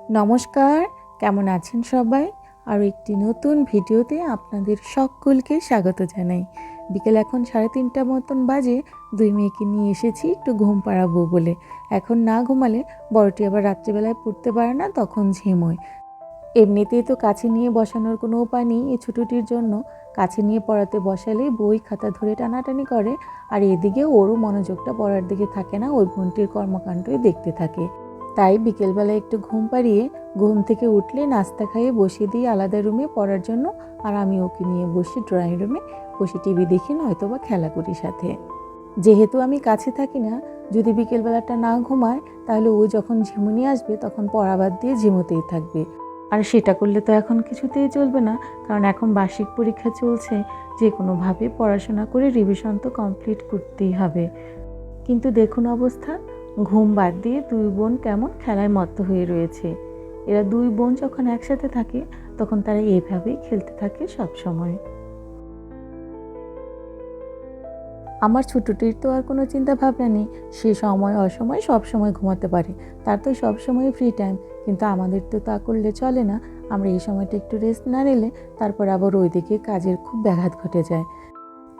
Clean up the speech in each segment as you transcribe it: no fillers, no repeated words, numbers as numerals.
নমস্কার, কেমন আছেন সবাই? আরও একটি নতুন ভিডিওতে আপনাদের সকলকে স্বাগত জানাই। বিকেল এখন 3:30 মতন বাজে। দুই মেয়েকে নিয়ে এসেছি একটু ঘুম পাড়াবো বলে। এখন না ঘুমালে বড়টি আবার রাত্রিবেলায় পড়তে পারে না, তখন ঝিমোয়। এমনিতেই তো কাছে নিয়ে বসানোর কোনো উপায় নেই এই ছোটোটির জন্য। কাছে নিয়ে পড়াতে বসালেই বই খাতা ধরে টানাটানি করে, আর এদিকে ওরও মনোযোগটা পড়ার দিকে থাকে না, ওই বোনটির কর্মকাণ্ডই দেখতে থাকে। তাই বিকেলবেলা একটু ঘুম পাড়িয়ে ঘুম থেকে উঠলে নাস্তা খাইয়ে বসিয়ে দিই আলাদা রুমে পড়ার জন্য, আর আমি ওকে নিয়ে বসি ড্রয়িং রুমে, বসে টিভি দেখি, নয়তো বা খেলা করি সাথে। যেহেতু আমি কাছে থাকি না, যদি বিকেলবেলাটা না ঘুমায় তাহলে ও যখন ঝিমুনি আসবে তখন পড়া বাদ দিয়ে ঝিমোতেই থাকবে। আর সেটা করলে তো এখন কিছুতেই চলবে না, কারণ এখন বার্ষিক পরীক্ষা চলছে। যে কোনোভাবে পড়াশোনা করে রিভিশন তো কমপ্লিট করতেই হবে। কিন্তু দেখুন অবস্থা, ঘুম বাদ দিয়ে দুই বোন কেমন খেলায় মত্ত হয়ে রয়েছে। এরা দুই বোন যখন একসাথে থাকে তখন তারা এইভাবেই খেলতে থাকে সব সময়। আমার ছোটটির তো আর কোনো চিন্তা ভাবনা নেই, সে সময় অসময় সব সময় ঘুমাতে পারে, তার তো সব সময় ফ্রি টাইম। কিন্তু আমাদের তো তা করলে চলে না। আমরা এই সময়টা একটু রেস্ট না নিলে তারপর আবার ওইদিকে কাজের খুব ব্যাঘাত ঘটে যায়।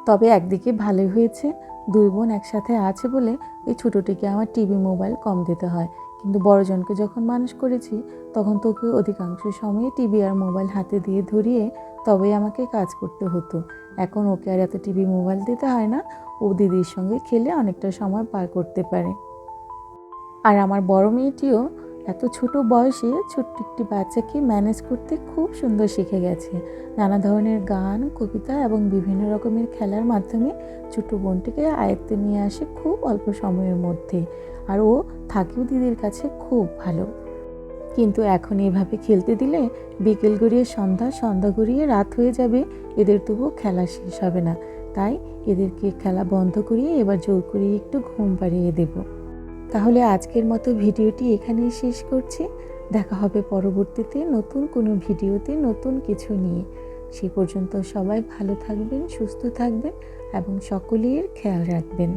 তবে একদিকে ভালোই হয়েছে, দুই বোন একসাথে আছে বলে ওই ছোটোটিকে আমার টিভি মোবাইল কম দিতে হয়। কিন্তু বড়জনকে যখন মানুষ করেছি তখন তো ওকে অধিকাংশ সময়ে টিভি আর মোবাইল হাতে দিয়ে ধরিয়ে তবেই আমাকে কাজ করতে হতো। এখন ওকে আর এত টিভি মোবাইল দিতে হয় না, ও দিদির সঙ্গে খেলে অনেকটা সময় পার করতে পারে। আর আমার বড় মেয়েটিও এত ছোট বয়সে ছোট্ট একটি বাচ্চাকে ম্যানেজ করতে খুব সুন্দর শিখে গেছে। নানা ধরনের গান, কবিতা এবং বিভিন্ন রকমের খেলার মাধ্যমে ছোট বোনটিকে আয়ত্তে নিয়ে আসে খুব অল্প সময়ের মধ্যে। আর ও থাকেও দিদির কাছে খুব ভালো। কিন্তু এখন এভাবে খেলতে দিলে বিকেল গড়িয়ে সন্ধ্যা, সন্ধ্যা গড়িয়ে রাত হয়ে যাবে, এদের তবুও খেলা শেষ হবে না। তাই এদেরকে খেলা বন্ধ করিয়ে এবার জোর করিয়ে একটু ঘুম পাড়িয়ে দেব। তাহলে আজকের মতো ভিডিওটি এখানেই শেষ করছি। দেখা হবে পরবর্তীতে নতুন কোনো ভিডিওতে নতুন কিছু নিয়ে। সে পর্যন্ত সবাই ভালো থাকবেন, সুস্থ থাকবেন এবং সকলের খেয়াল রাখবেন।